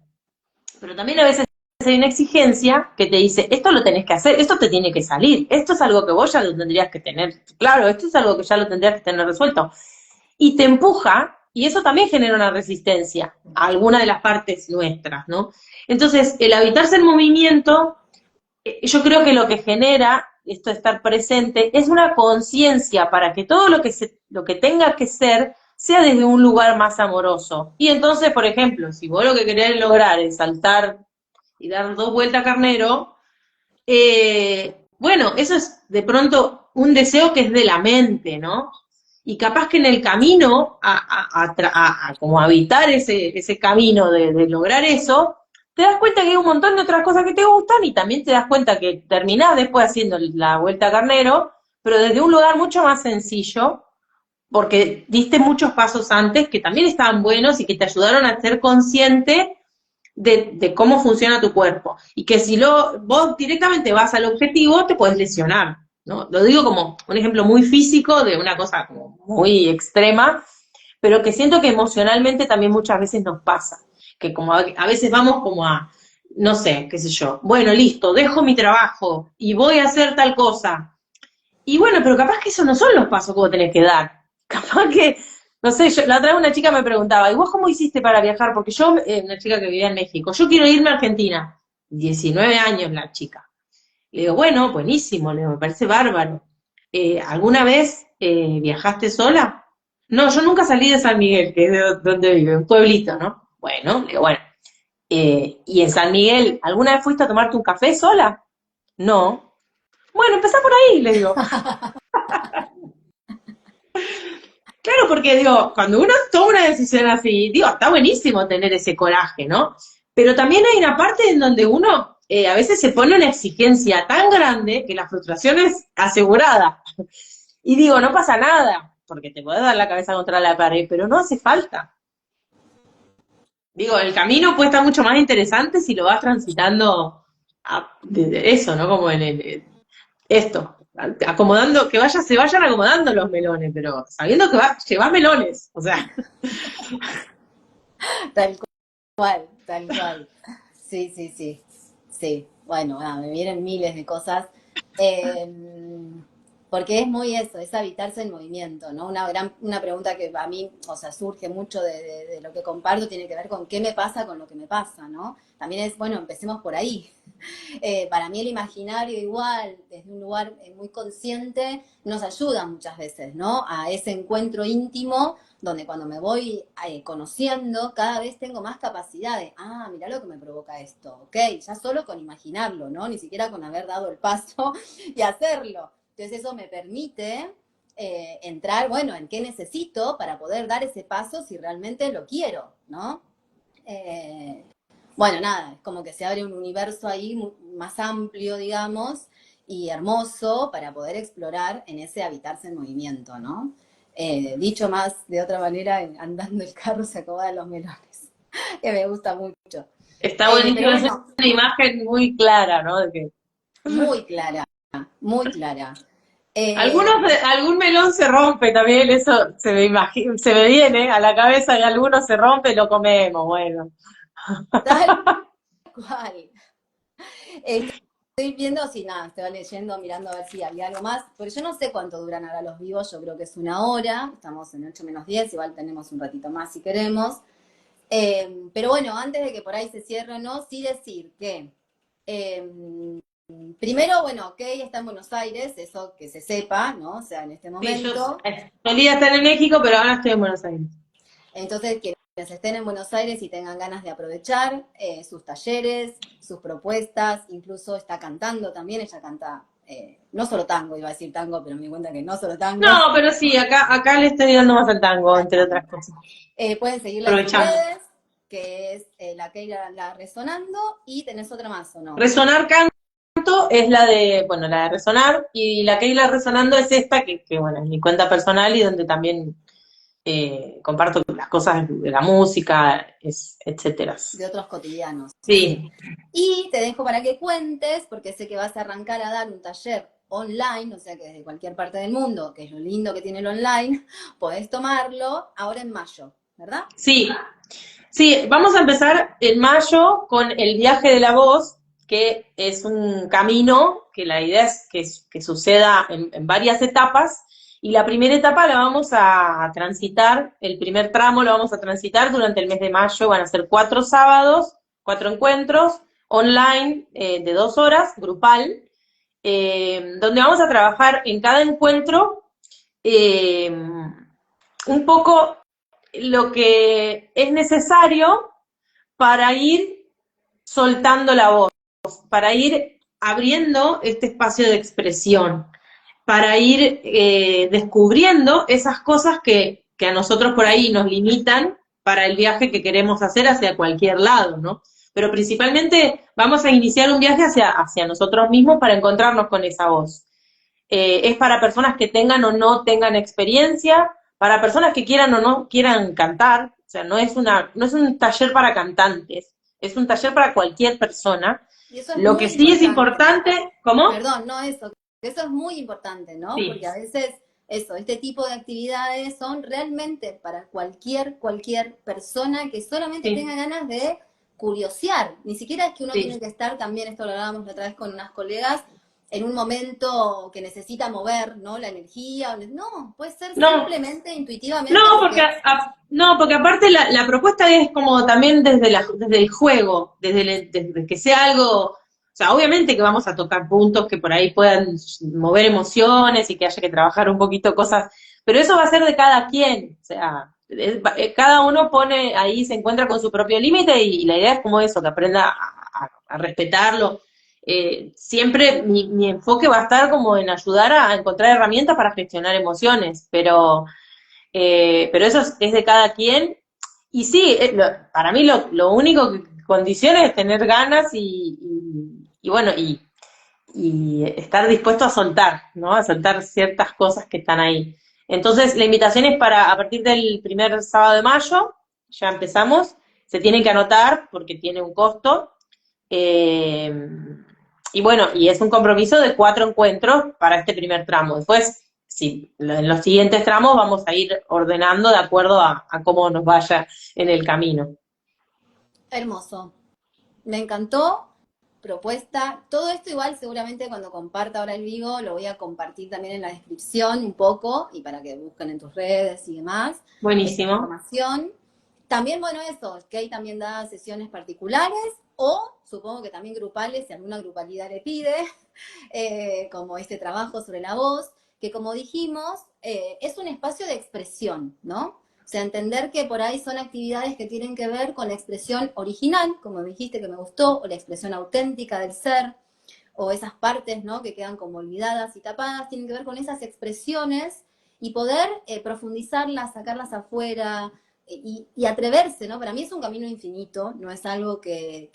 Pero también a veces hay una exigencia que te dice, esto lo tenés que hacer, esto te tiene que salir, esto es algo que vos ya lo tendrías que tener, claro, esto es algo que ya lo tendrías que tener resuelto. Y te empuja, y eso también genera una resistencia a alguna de las partes nuestras, ¿no? Entonces, el habitarse en movimiento, yo creo que lo que genera esto de estar presente es una conciencia para que todo lo que tenga que ser sea desde un lugar más amoroso. Y entonces, por ejemplo, si vos lo que querés lograr es saltar y dar 2 vueltas a carnero, bueno, eso es de pronto un deseo que es de la mente, ¿no? Y capaz que en el camino a como habitar ese camino de lograr eso, te das cuenta que hay un montón de otras cosas que te gustan y también te das cuenta que terminás después haciendo la vuelta a carnero, pero desde un lugar mucho más sencillo, porque diste muchos pasos antes que también estaban buenos y que te ayudaron a ser consciente de cómo funciona tu cuerpo. Y que si vos directamente vas al objetivo, te puedes lesionar, ¿no? Lo digo como un ejemplo muy físico de una cosa como muy extrema, pero que siento que emocionalmente también muchas veces nos pasa. Que como a veces vamos como no sé, qué sé yo, bueno, listo, dejo mi trabajo y voy a hacer tal cosa. Y bueno, pero capaz que esos no son los pasos que vos tenés que dar. Capaz que, no sé, la otra vez una chica me preguntaba, ¿y vos cómo hiciste para viajar? Porque yo, una chica que vivía en México, yo quiero irme a Argentina. 19 años la chica. Le digo, bueno, buenísimo, le digo, me parece bárbaro. ¿Alguna vez viajaste sola? No, yo nunca salí de San Miguel, que es de donde vive, un pueblito, ¿no? Bueno, le digo, bueno. ¿Y en San Miguel, alguna vez fuiste a tomarte un café sola? No. Bueno, empezá por ahí, le digo. Claro, porque digo, cuando uno toma una decisión así, digo, está buenísimo tener ese coraje, ¿no? Pero también hay una parte en donde uno a veces se pone una exigencia tan grande que la frustración es asegurada. Y digo, no pasa nada, porque te podés dar la cabeza contra la pared, pero no hace falta. Digo, el camino puede estar mucho más interesante si lo vas transitando de eso, ¿no? Como esto, acomodando, se vayan acomodando los melones, pero sabiendo que llevas melones, o sea. Tal cual, tal cual. Sí, sí, sí. Sí, bueno, nada, me vienen miles de cosas. Eh, Porque es muy eso, es habitarse en movimiento, ¿no? Una pregunta que a mí, o sea, surge mucho de lo que comparto, tiene que ver con qué me pasa con lo que me pasa, ¿no? También es, bueno, empecemos por ahí. Para mí el imaginario igual, desde un lugar muy consciente, nos ayuda muchas veces, ¿no? A ese encuentro íntimo donde cuando me voy conociendo, cada vez tengo más capacidad de, mirá lo que me provoca esto, ok, ya solo con imaginarlo, ¿no? Ni siquiera con haber dado el paso y hacerlo. Entonces eso me permite entrar, bueno, en qué necesito para poder dar ese paso si realmente lo quiero, ¿no? Eh, bueno, nada, es como que se abre un universo ahí más amplio, digamos, y hermoso para poder explorar en ese habitarse en movimiento, ¿no? Dicho más de otra manera, andando el carro se acomodan los melones, que me gusta mucho. Está buenísimo, Pero es bueno, una imagen muy clara, ¿no? muy clara, muy clara. Eh, Algún melón se rompe también, eso se me viene a la cabeza y alguno se rompe, lo comemos, bueno. Tal cual. Estoy viendo si nada, estoy leyendo, mirando a ver si había algo más, porque yo no sé cuánto duran ahora los vivos, yo creo que es 1 hora, estamos en 8 menos 10, igual tenemos un ratito más si queremos. Pero bueno, antes de que por ahí se cierre, ¿no? Sí decir que primero, bueno, ok, está en Buenos Aires, eso que se sepa, ¿no? O sea, en este Sí, yo momento. solía estar en México, pero ahora estoy en Buenos Aires. Entonces, quienes estén en Buenos Aires y tengan ganas de aprovechar sus talleres, sus propuestas, incluso está cantando también, ella canta, no solo tango, iba a decir tango, pero me di cuenta que no solo tango. No, pero sí, acá le estoy dando más al tango, entre otras cosas. Pueden seguirla en sus Aprovechando. redes, que es la Keira la Resonando, y tenés otra más, ¿o no? Resonar Canto canto es la de Resonar, y la que irá resonando es esta, que bueno, es mi cuenta personal y donde también comparto las cosas de la música, etcétera. De otros cotidianos. Sí, Y te dejo para que cuentes, porque sé que vas a arrancar a dar un taller online, o sea que desde cualquier parte del mundo, que es lo lindo que tiene el online, podés tomarlo ahora en mayo, ¿verdad? sí, sí, vamos a empezar en mayo con el viaje de la voz, que es un camino que la idea es que suceda en varias etapas, y la primera etapa la vamos a transitar, el primer tramo lo vamos a transitar durante el mes de mayo, van a ser 4 sábados, 4 encuentros online de 2 horas, grupal, donde vamos a trabajar en cada encuentro eh, un poco lo que es necesario para ir soltando la voz, para ir abriendo este espacio de expresión, para ir descubriendo esas cosas que a nosotros por ahí nos limitan para el viaje que queremos hacer hacia cualquier lado, ¿no? Pero principalmente vamos a iniciar un viaje hacia nosotros mismos para encontrarnos con esa voz. Es para personas que tengan o no tengan experiencia, para personas que quieran o no quieran cantar, o sea, no es un taller para cantantes, es un taller para cualquier persona. Y eso es Lo muy que sí es importante, ¿cómo? Perdón, no eso. Eso es muy importante, ¿no? Sí, Porque a veces este tipo de actividades son realmente para cualquier persona que solamente sí, tenga ganas de curiosear. Ni siquiera es que uno tiene sí. que estar, también esto lo hablábamos la otra vez con unas colegas, en un momento que necesita mover, ¿no? La energía. No, puede ser No, simplemente intuitivamente no, porque, porque no, porque aparte la propuesta es como también desde el juego, desde que sea algo, o sea, obviamente que vamos a tocar puntos que por ahí puedan mover emociones y que haya que trabajar un poquito cosas, pero eso va a ser de cada quien, o sea, cada uno pone ahí, se encuentra con su propio límite y la idea es como eso, que aprenda a respetarlo. Siempre mi enfoque va a estar como en ayudar a encontrar herramientas para gestionar emociones, pero eso es de cada quien. Y sí, para mí lo único que condiciona es tener ganas y bueno, y estar dispuesto a soltar, ¿no? A soltar ciertas cosas que están ahí. Entonces, la invitación es para a partir del primer sábado de mayo, ya empezamos, se tienen que anotar porque tiene un costo. eh, y bueno, y es un compromiso de 4 encuentros para este primer tramo. Después, sí, en los siguientes tramos vamos a ir ordenando de acuerdo a cómo nos vaya en el camino. hermoso. Me encantó, propuesta. Todo esto igual seguramente cuando comparta ahora el vivo lo voy a compartir también en la descripción un poco y para que busquen en tus redes y demás esta Buenísimo. información. También, bueno, eso, Kay también da sesiones particulares o supongo que también grupales, si alguna grupalidad le pide, como este trabajo sobre la voz, que como dijimos, es un espacio de expresión, ¿no? O sea, entender que por ahí son actividades que tienen que ver con la expresión original, como dijiste que me gustó, o la expresión auténtica del ser, o esas partes, ¿no? Que quedan como olvidadas y tapadas, tienen que ver con esas expresiones y poder profundizarlas, sacarlas afuera y atreverse, ¿no? Para mí es un camino infinito, no es algo que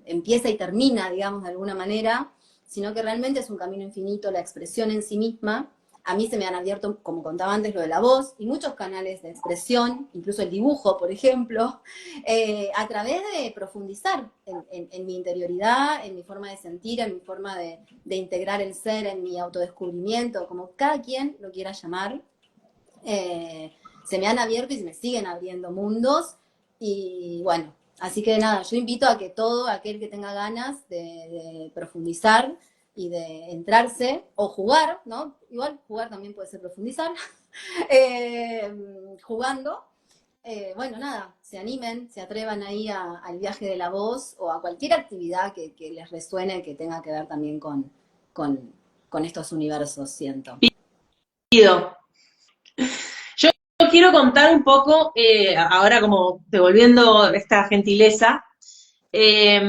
empieza y termina, digamos, de alguna manera, sino que realmente es un camino infinito, la expresión en sí misma. A mí se me han abierto, como contaba antes, lo de la voz y muchos canales de expresión, incluso el dibujo, por ejemplo, a través de profundizar en mi interioridad, en mi forma de sentir, en mi forma de integrar el ser, en mi autodescubrimiento, como cada quien lo quiera llamar. Se me han abierto y se me siguen abriendo mundos y bueno, así que nada, yo invito a que todo aquel que tenga ganas de profundizar y de entrarse o jugar, ¿no? Igual jugar también puede ser profundizar, jugando, bueno, nada, se animen, se atrevan ahí al viaje de la voz o a cualquier actividad que les resuene, que tenga que ver también con estos universos, siento. Pido. Yo quiero contar un poco, ahora como devolviendo esta gentileza, eh,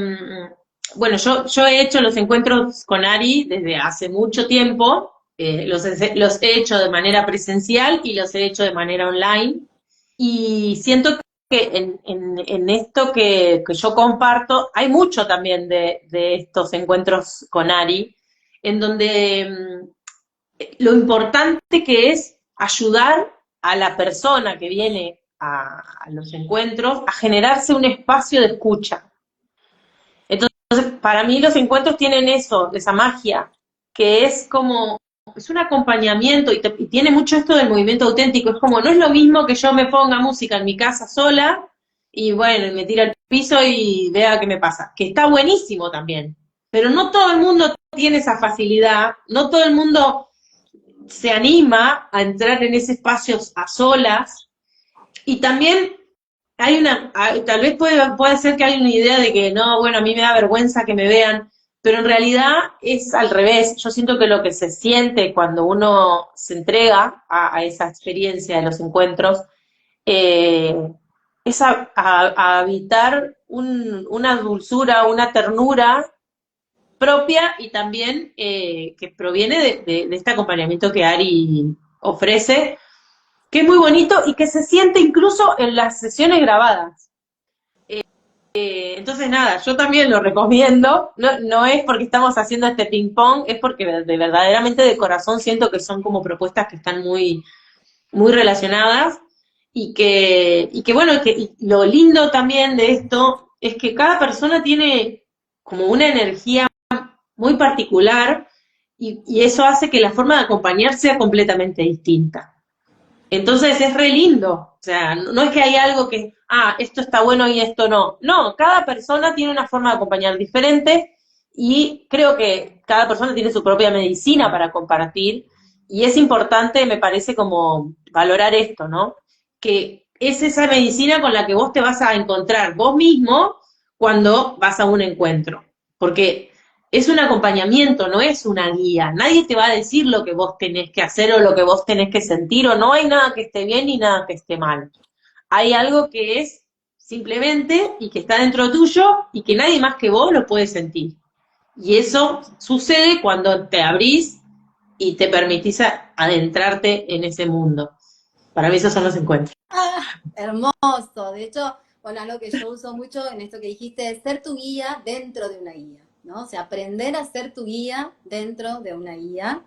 bueno, yo he hecho los encuentros con Ari desde hace mucho tiempo, los he hecho de manera presencial y los he hecho de manera online, y siento que en esto que yo comparto, hay mucho también de estos encuentros con Ari, en donde lo importante que es ayudar a la persona que viene a los encuentros a generarse un espacio de escucha. Entonces, para mí los encuentros tienen eso, esa magia, que es como, es un acompañamiento y tiene mucho esto del movimiento auténtico. Es como, no es lo mismo que yo me ponga música en mi casa sola y bueno, y me tire al piso y vea qué me pasa, que está buenísimo también. Pero no todo el mundo tiene esa facilidad, no todo el mundo se anima a entrar en ese espacio a solas. Y también tal vez puede ser que hay una idea de que no, bueno, a mí me da vergüenza que me vean, pero en realidad es al revés. Yo siento que lo que se siente cuando uno se entrega a esa experiencia de los encuentros, eh, es a habitar una dulzura, una ternura propia y también que proviene de este acompañamiento que Ari ofrece, que es muy bonito y que se siente incluso en las sesiones grabadas. Entonces, nada, yo también lo recomiendo. No, no es porque estamos haciendo este ping-pong, es porque verdaderamente de corazón siento que son como propuestas que están muy, muy relacionadas y que bueno, y lo lindo también de esto es que cada persona tiene como una energía muy particular y eso hace que la forma de acompañar sea completamente distinta. Entonces es re lindo, o sea, no es que hay algo que, esto está bueno y esto no. No, cada persona tiene una forma de acompañar diferente y creo que cada persona tiene su propia medicina para compartir y es importante, me parece, como valorar esto, ¿no? Que es esa medicina con la que vos te vas a encontrar vos mismo cuando vas a un encuentro, porque es un acompañamiento, no es una guía. Nadie te va a decir lo que vos tenés que hacer o lo que vos tenés que sentir, o no hay nada que esté bien ni nada que esté mal. Hay algo que es simplemente y que está dentro tuyo y que nadie más que vos lo puede sentir. Y eso sucede cuando te abrís y te permitís adentrarte en ese mundo. Para mí esos son los encuentros. Hermoso. De hecho, bueno, algo que yo uso mucho en esto que dijiste es ser tu guía dentro de una guía, ¿no? O sea, aprender a ser tu guía dentro de una guía.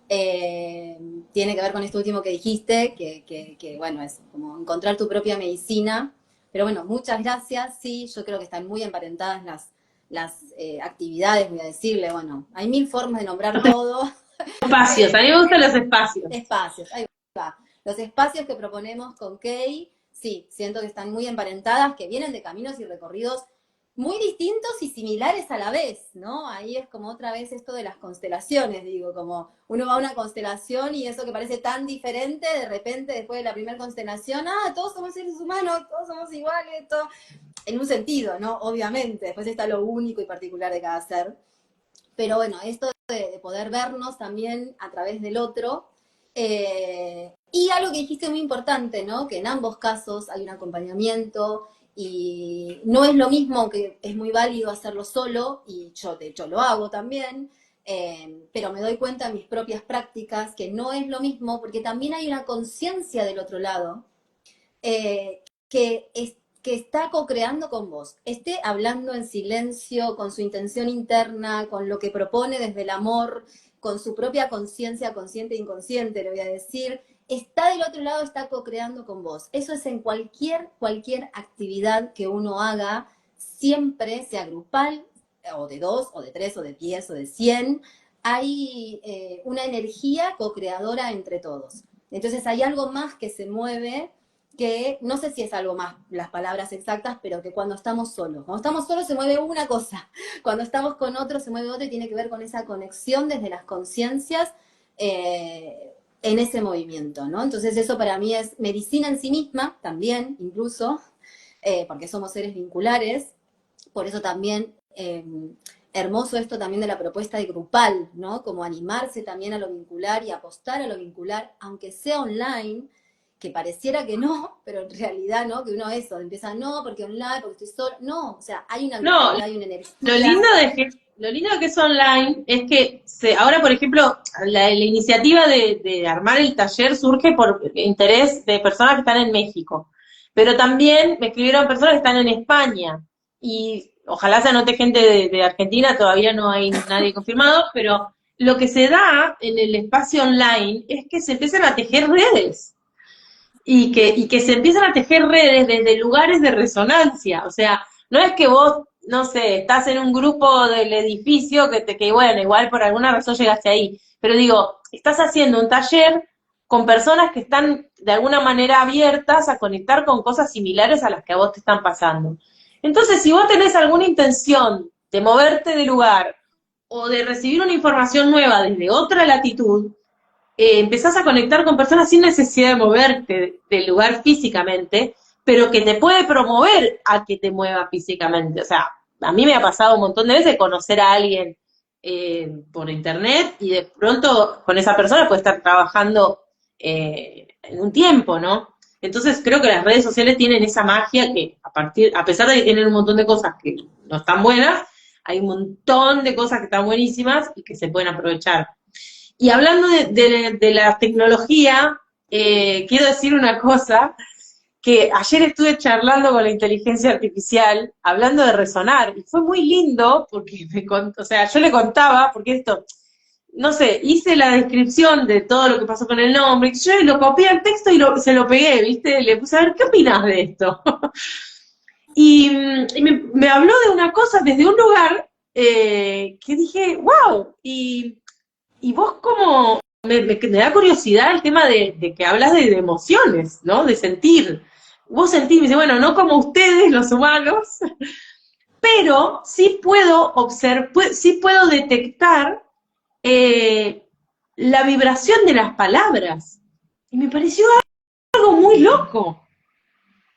Tiene que ver con esto último que dijiste, que bueno, es como encontrar tu propia medicina. Pero bueno, muchas gracias. Sí, yo creo que están muy emparentadas las actividades, voy a decirle. Bueno, hay mil formas de nombrar todo. Espacios, a mí me gustan los espacios. Espacios, ahí va. Los espacios que proponemos con Kay, sí, siento que están muy emparentadas, que vienen de caminos y recorridos muy distintos y similares a la vez, ¿no? Ahí es como otra vez esto de las constelaciones, digo, como uno va a una constelación y eso que parece tan diferente, de repente después de la primera constelación, todos somos seres humanos, todos somos iguales, todo, en un sentido, ¿no? Obviamente, después está lo único y particular de cada ser. Pero bueno, esto de poder vernos también a través del otro. Y algo que dijiste muy importante, ¿no? Que en ambos casos hay un acompañamiento y no es lo mismo, que es muy válido hacerlo solo, y yo de hecho lo hago también, pero me doy cuenta en mis propias prácticas que no es lo mismo porque también hay una conciencia del otro lado que está co-creando con vos, esté hablando en silencio, con su intención interna, con lo que propone desde el amor, con su propia conciencia, consciente e inconsciente, le voy a decir, está del otro lado, está co-creando con vos. Eso es en cualquier actividad que uno haga, siempre, sea grupal, o de 2, o de 3, o de 10, o de 100, hay una energía co-creadora entre todos. Entonces hay algo más que se mueve, que no sé si es algo más las palabras exactas, pero que cuando estamos solos se mueve una cosa, cuando estamos con otro se mueve otra, y tiene que ver con esa conexión desde las conciencias en ese movimiento, ¿no? Entonces eso para mí es medicina en sí misma, también, incluso, porque somos seres vinculares, por eso también hermoso esto también de la propuesta de grupal, ¿no? Como animarse también a lo vincular y apostar a lo vincular, aunque sea online, que pareciera que no, pero en realidad no, que uno eso, empieza no, porque online, porque estoy solo, no, o sea, hay una No, virtualidad, hay una energía. lo lindo de que es online es que ahora, por ejemplo, la iniciativa de armar el taller surge por interés de personas que están en México. pero también me escribieron personas que están en España, y ojalá se anote gente de Argentina, todavía no hay nadie confirmado, pero lo que se da en el espacio online es que se empiezan a tejer redes y que se empiezan a tejer redes desde lugares de resonancia. O sea, no es que vos, no sé, estás en un grupo del edificio que bueno, igual por alguna razón llegaste ahí, pero digo, estás haciendo un taller con personas que están de alguna manera abiertas a conectar con cosas similares a las que a vos te están pasando. Entonces, si vos tenés alguna intención de moverte de lugar o de recibir una información nueva desde otra latitud, empezás a conectar con personas sin necesidad de moverte del lugar físicamente, pero que te puede promover a que te muevas físicamente. O sea, a mí me ha pasado un montón de veces conocer a alguien por internet y de pronto con esa persona puede estar trabajando en un tiempo, ¿no? Entonces creo que las redes sociales tienen esa magia que a pesar de que tienen un montón de cosas que no están buenas, hay un montón de cosas que están buenísimas y que se pueden aprovechar. Y hablando de la tecnología, quiero decir una cosa, que ayer estuve charlando con la inteligencia artificial, hablando de resonar, y fue muy lindo, porque o sea, yo le contaba, porque esto, no sé, hice la descripción de todo lo que pasó con el nombre, y yo lo copié al texto y se lo pegué, ¿viste? Le puse a ver, ¿qué opinas de esto? y me habló de una cosa desde un lugar que dije, wow, y vos como, me da curiosidad el tema de que hablas de emociones, ¿no? De sentir. Vos sentís, me dice, bueno, no como ustedes los humanos, pero sí puedo observar, sí puedo detectar la vibración de las palabras. Y me pareció algo muy loco.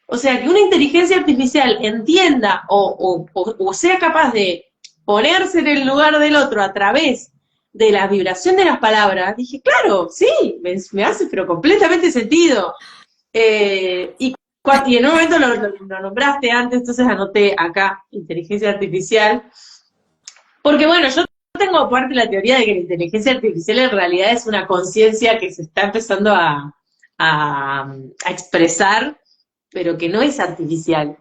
O sea, que una inteligencia artificial entienda o sea capaz de ponerse en el lugar del otro a través de la vibración de las palabras, dije, claro, sí, me hace pero completamente sentido. Y en un momento lo nombraste antes, entonces anoté acá inteligencia artificial, porque bueno, yo tengo aparte la teoría de que la inteligencia artificial en realidad es una conciencia que se está empezando a expresar, pero que no es artificial.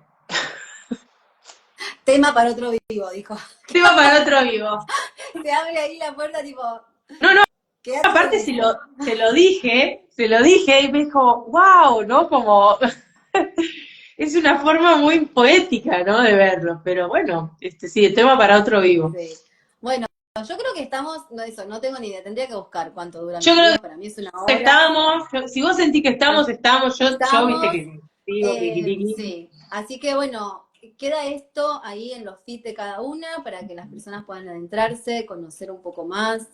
Tema para otro vivo, dijo. Tema para otro vivo. Se abre ahí la puerta, tipo. No, no, Quédate aparte con eso. se lo dije y me dijo, wow, ¿no? Como es una forma muy poética, ¿no? De verlo, pero bueno, sí, el tema para otro vivo. Sí. Bueno, yo creo que estamos, no, eso, no tengo ni idea, tendría que buscar cuánto duran Yo los creo videos, para mí es una que hora. estamos, si vos sentís que estamos, yo viste Estamos, que digo, sí. Así que bueno, queda esto ahí en los feeds de cada una para que las personas puedan adentrarse, conocer un poco más,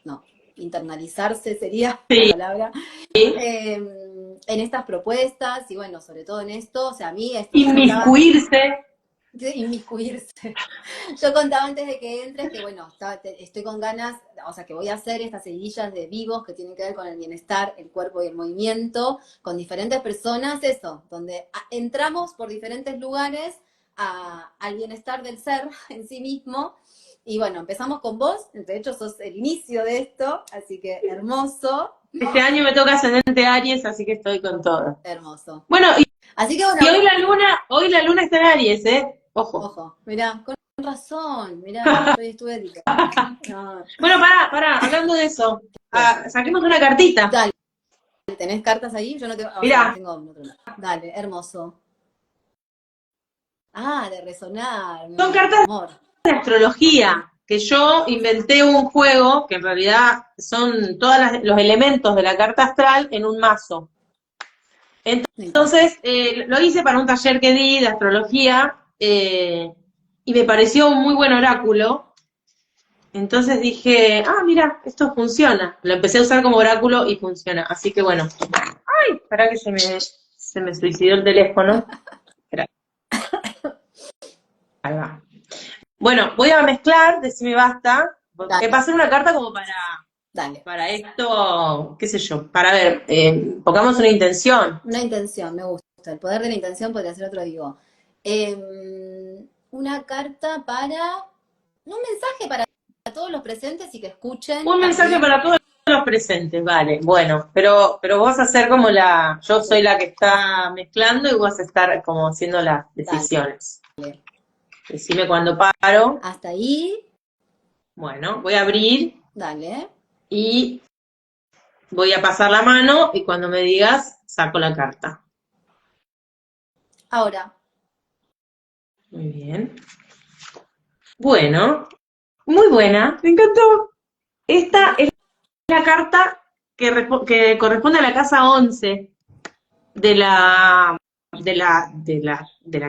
no, internalizarse sería la sí, palabra, en estas propuestas y bueno, sobre todo en esto, o sea, a mí esto, yo contaba inmiscuirse. de inmiscuirse. Yo contaba antes de que entres que, bueno, estoy con ganas, o sea, que voy a hacer estas seguidillas de vivos que tienen que ver con el bienestar, el cuerpo y el movimiento, con diferentes personas, eso, donde entramos por diferentes lugares al bienestar del ser en sí mismo. Y bueno, empezamos con vos, de hecho sos el inicio de esto, así que hermoso, Este año me toca ascendente Aries, así que estoy con todo. hermoso. Bueno, Así que y bueno, hoy la luna está en Aries, ¿eh? Ojo. ojo, mirá, con razón, mirá, yo estuve no. Bueno, hablando de eso, saquemos una cartita. Dale, ¿tenés cartas ahí? Yo no tengo, o sea, las Mirá, tengo en otro lado. Dale, hermoso. Ah, de resonar, mi son cartas amor. de astrología, que yo inventé un juego que en realidad son todos los elementos de la carta astral en un mazo. Me encanta. Entonces, lo hice para un taller que di de astrología y me pareció un muy buen oráculo. Entonces dije, mira, esto funciona. Lo empecé a usar como oráculo y funciona. Así que bueno. Ay, espera que se me suicidó el teléfono. Espera. Ahí va. Bueno, voy a mezclar, decime basta. Dale, Va a ser una carta como dale. para esto, qué sé yo, para ver, pongamos una intención. Una intención, me gusta. El poder de la intención podría ser otro digo. Una carta para. Un mensaje para todos los presentes y que escuchen Un mensaje también. para todos los presentes, vale. Bueno, pero vos vas a ser como yo soy la que está mezclando y vos vas a estar como haciendo las decisiones. Dale. Decime cuando paro. Hasta ahí, Bueno, voy a abrir dale. y voy a pasar la mano y cuando me digas, saco la carta. Ahora, Muy bien. Bueno, muy buena, me encantó. Esta es la carta que corresponde a la casa 11 de la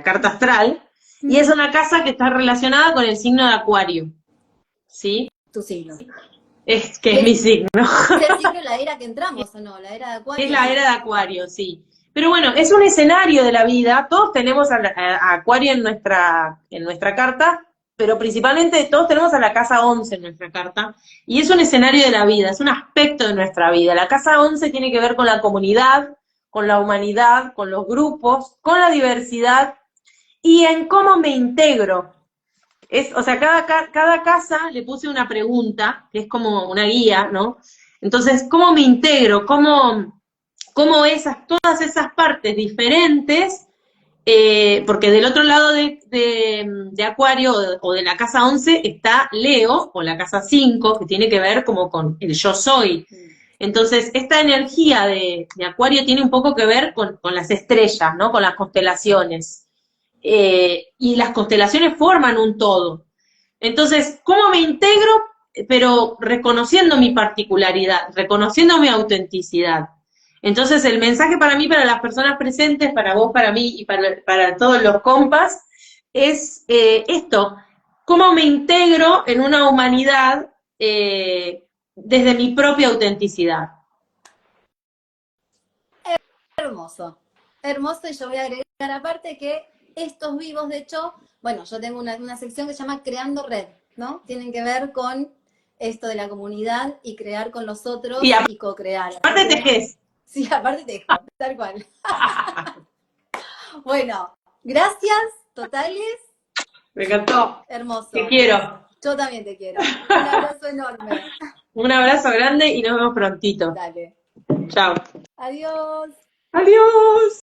carta astral, y es una casa que está relacionada con el signo de Acuario, ¿sí? tu signo. Es que es mi signo. ¿Es el signo la era que entramos o no? La era de Acuario. Es la era de Acuario, sí. Pero bueno, es un escenario de la vida. Todos tenemos a Acuario en nuestra carta, pero principalmente todos tenemos a la casa 11 en nuestra carta. Y es un escenario de la vida, es un aspecto de nuestra vida. La casa 11 tiene que ver con la comunidad, con la humanidad, con los grupos, con la diversidad y en cómo me integro. O sea, cada casa le puse una pregunta, que es como una guía, ¿no? Entonces, ¿cómo me integro? ¿Cómo todas esas partes diferentes? Porque del otro lado de Acuario o de la casa 11 está Leo, o la casa 5, que tiene que ver como con el yo soy. Entonces, esta energía de Acuario tiene un poco que ver con las estrellas, ¿no? Con las constelaciones. Y las constelaciones forman un todo. Entonces, ¿cómo me integro? Pero reconociendo mi particularidad, reconociendo mi autenticidad. Entonces, el mensaje para mí, para las personas presentes, para vos, para mí y para todos los compas, es esto, cómo me integro en una humanidad desde mi propia autenticidad. Hermoso. Hermoso, y yo voy a agregar aparte que estos vivos, de hecho, bueno, yo tengo una sección que se llama Creando Red, ¿no? Tienen que ver con esto de la comunidad y crear con los otros y co-crear. Aparte tejés. Sí, aparte tejo, tal cual. Bueno, gracias totales. Me encantó. Hermoso. Te quiero. Yo también te quiero. Un abrazo enorme. Un abrazo grande y nos vemos prontito. Dale. Chao. Adiós. Adiós.